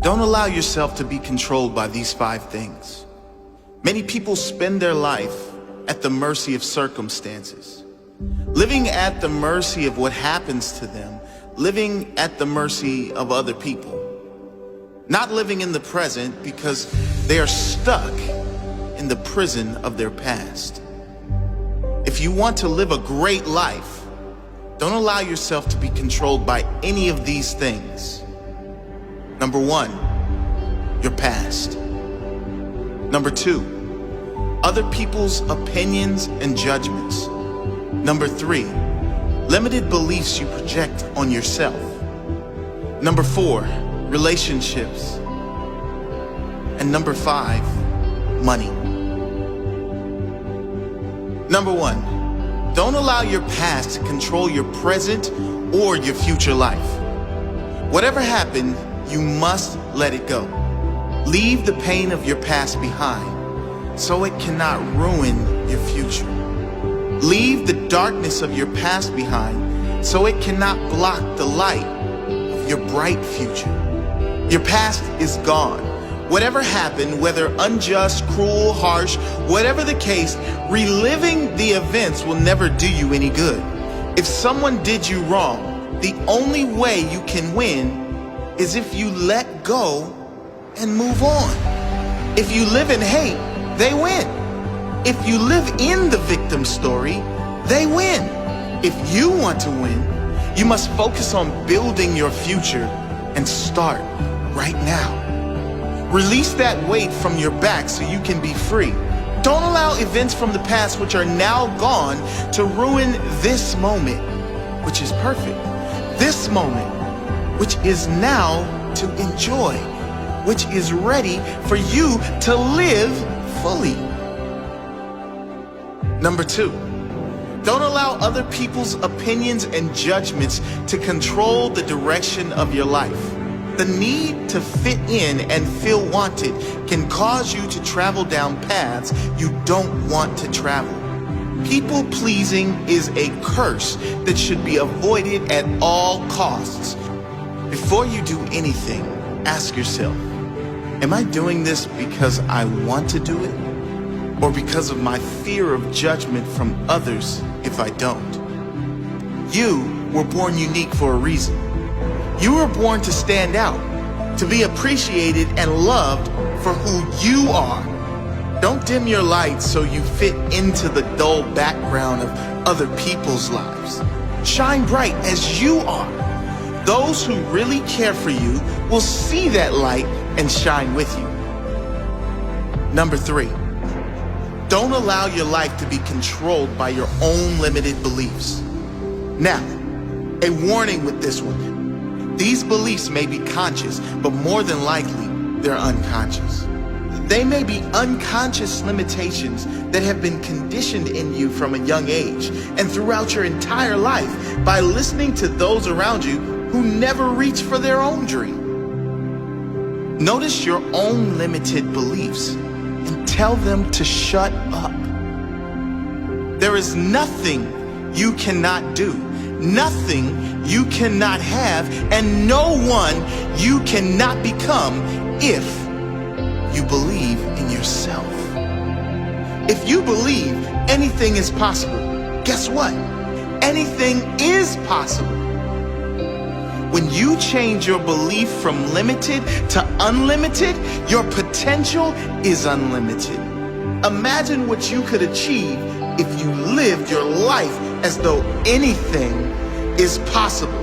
Don't allow yourself to be controlled by these 5 things. Many people spend their life at the mercy of circumstances, living at the mercy of what happens to them, living at the mercy of other people, not living in the present because they are stuck in the prison of their past. If you want to live a great life, don't allow yourself to be controlled by any of these things. Number 1, your past. Number 2, other people's opinions and judgments. Number 3, limited beliefs you project on yourself. Number 4, relationships. And number 5, money. Number 1, don't allow your past to control your present or your future life. Whatever happened, you must let it go. Leave the pain of your past behind so it cannot ruin your future. Leave the darkness of your past behind so it cannot block the light of your bright future. Your past is gone. Whatever happened, whether unjust, cruel, harsh, whatever the case, reliving the events will never do you any good. If someone did you wrong, the only way you can win is if you let go and move on. If you live in hate, they win. If you live in the victim story, they win. If you want to win, you must focus on building your future and start right now. Release that weight from your back so you can be free. Don't allow events from the past which are now gone to ruin this moment, which is perfect. This moment, which is now to enjoy, which is ready for you to live fully. Number 2, don't allow other people's opinions and judgments to control the direction of your life. The need to fit in and feel wanted can cause you to travel down paths you don't want to travel. People pleasing is a curse that should be avoided at all costs. Before you do anything, ask yourself, am I doing this because I want to do it? Or because of my fear of judgment from others if I don't? You were born unique for a reason. You were born to stand out, to be appreciated and loved for who you are. Don't dim your light so you fit into the dull background of other people's lives. Shine bright as you are. Those who really care for you will see that light and shine with you. Number 3, don't allow your life to be controlled by your own limited beliefs. Now, a warning with this one. These beliefs may be conscious, but more than likely, they're unconscious. They may be unconscious limitations that have been conditioned in you from a young age and throughout your entire life by listening to those around you who never reach for their own dream. Notice your own limited beliefs and tell them to shut up. There is nothing you cannot do, nothing you cannot have, and no one you cannot become if you believe in yourself. If you believe anything is possible, guess what? Anything is possible. When you change your belief from limited to unlimited, your potential is unlimited. Imagine what you could achieve if you lived your life as though anything is possible,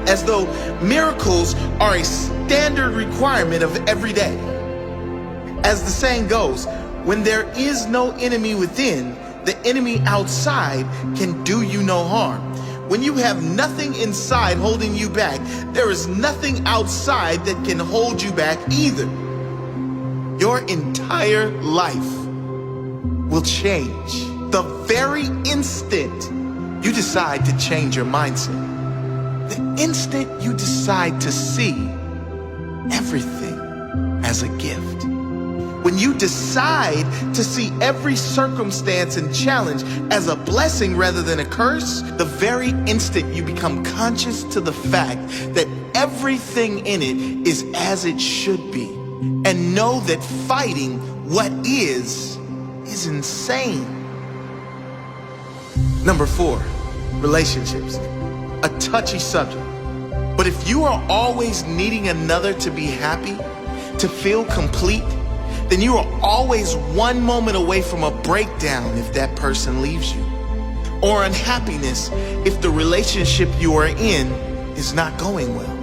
as though miracles are a standard requirement of every day. As the saying goes, when there is no enemy within, the enemy outside can do you no harm. When you have nothing inside holding you back, there is nothing outside that can hold you back either. Your entire life will change the very instant you decide to change your mindset. The instant you decide to see everything as a gift. When you decide to see every circumstance and challenge as a blessing rather than a curse, the very instant you become conscious to the fact that everything in it is as it should be. And know that fighting what is insane. Number 4, relationships. A touchy subject. But if you are always needing another to be happy, to feel complete, then you are always one moment away from a breakdown if that person leaves you, or unhappiness if the relationship you are in is not going well.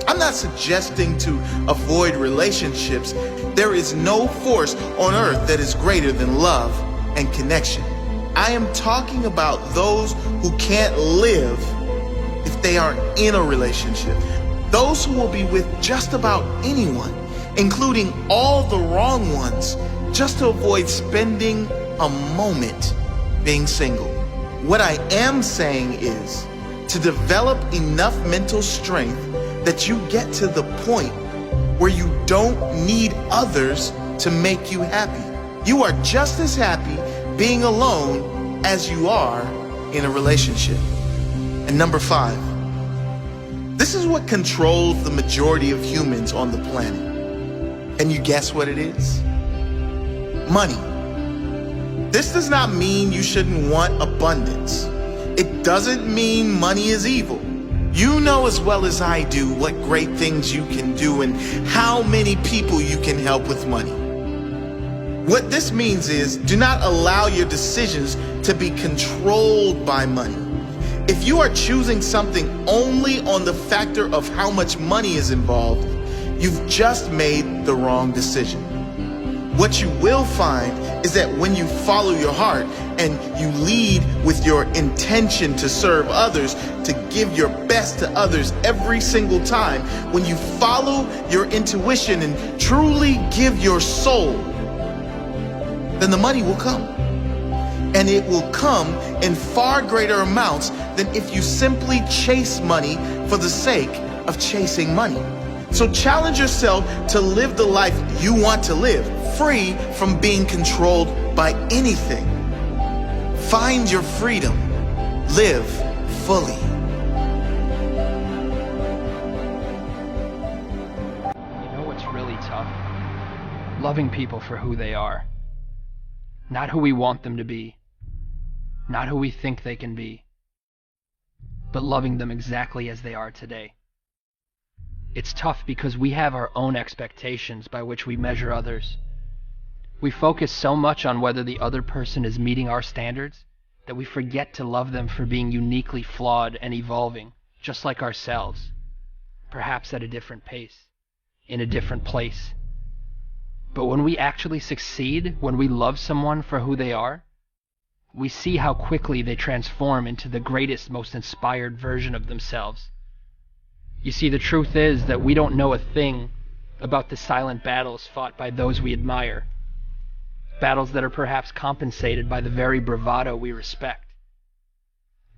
I'm not suggesting to avoid relationships. There is no force on earth that is greater than love and connection. I am talking about those who can't live if they are in a relationship. Those who will be with just about anyone, including all the wrong ones, just to avoid spending a moment being single. What I am saying is to develop enough mental strength that you get to the point where you don't need others to make you happy. You are just as happy being alone as you are in a relationship. And number 5, this is what controls the majority of humans on the planet. And you guess what it is? Money. This does not mean you shouldn't want abundance. It doesn't mean money is evil. You know as well as I do what great things you can do and how many people you can help with money. What this means is, do not allow your decisions to be controlled by money. If you are choosing something only on the factor of how much money is involved, you've just made the wrong decision. What you will find is that when you follow your heart and you lead with your intention to serve others, to give your best to others every single time, when you follow your intuition and truly give your soul, then the money will come. And it will come in far greater amounts than if you simply chase money for the sake of chasing money. So challenge yourself to live the life you want to live, free from being controlled by anything. Find your freedom. Live fully. You know what's really tough? Loving people for who they are. Not who we want them to be. Not who we think they can be. But loving them exactly as they are today. It's tough because we have our own expectations by which we measure others. We focus so much on whether the other person is meeting our standards that we forget to love them for being uniquely flawed and evolving, just like ourselves, perhaps at a different pace, in a different place. But when we actually succeed, when we love someone for who they are, we see how quickly they transform into the greatest, most inspired version of themselves. You see, the truth is that we don't know a thing about the silent battles fought by those we admire. Battles that are perhaps compensated by the very bravado we respect.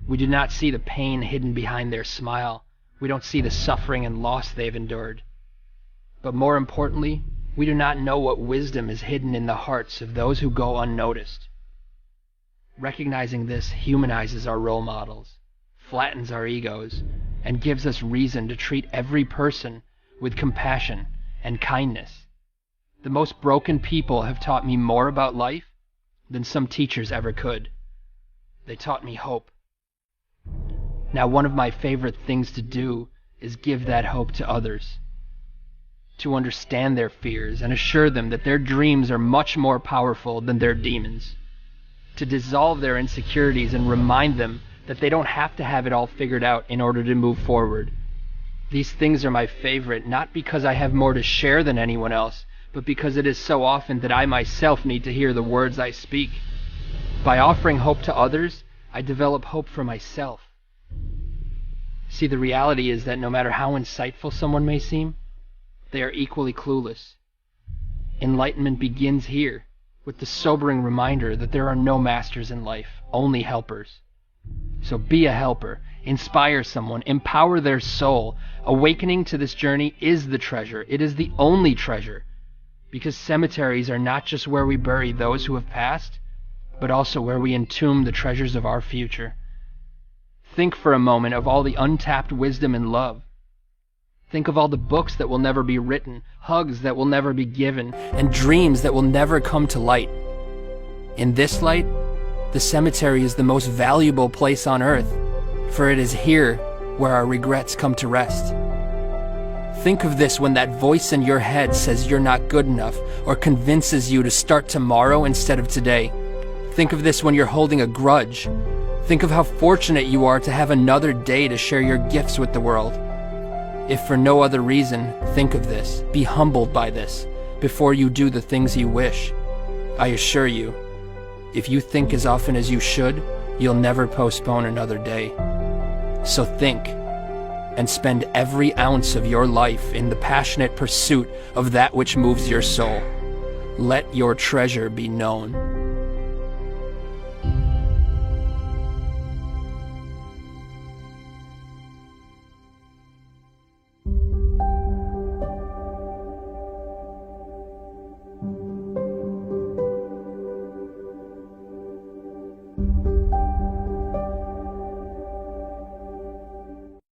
We do not see the pain hidden behind their smile. We don't see the suffering and loss they've endured. But more importantly, we do not know what wisdom is hidden in the hearts of those who go unnoticed. Recognizing this humanizes our role models, flattens our egos, and gives us reason to treat every person with compassion and kindness. The most broken people have taught me more about life than some teachers ever could. They taught me hope. Now, one of my favorite things to do is give that hope to others. To understand their fears and assure them that their dreams are much more powerful than their demons. To dissolve their insecurities and remind them that they don't have to have it all figured out in order to move forward. These things are my favorite, not because I have more to share than anyone else, but because it is so often that I myself need to hear the words I speak. By offering hope to others, I develop hope for myself. See, the reality is that no matter how insightful someone may seem, they are equally clueless. Enlightenment begins here, with the sobering reminder that there are no masters in life, only helpers. So be a helper, inspire someone, empower their soul. Awakening to this journey is the treasure. It is the only treasure. Because cemeteries are not just where we bury those who have passed, but also where we entomb the treasures of our future. Think for a moment of all the untapped wisdom and love Think of all the books that will never be written, hugs that will never be given, and dreams that will never come to light. In this light, the cemetery is the most valuable place on earth, for it is here where our regrets come to rest. Think of this when that voice in your head says you're not good enough or convinces you to start tomorrow instead of today. Think of this when you're holding a grudge. Think of how fortunate you are to have another day to share your gifts with the world. If for no other reason, think of this. Be humbled by this before you do the things you wish. I assure you, if you think as often as you should, you'll never postpone another day. So think, and spend every ounce of your life in the passionate pursuit of that which moves your soul. Let your treasure be known.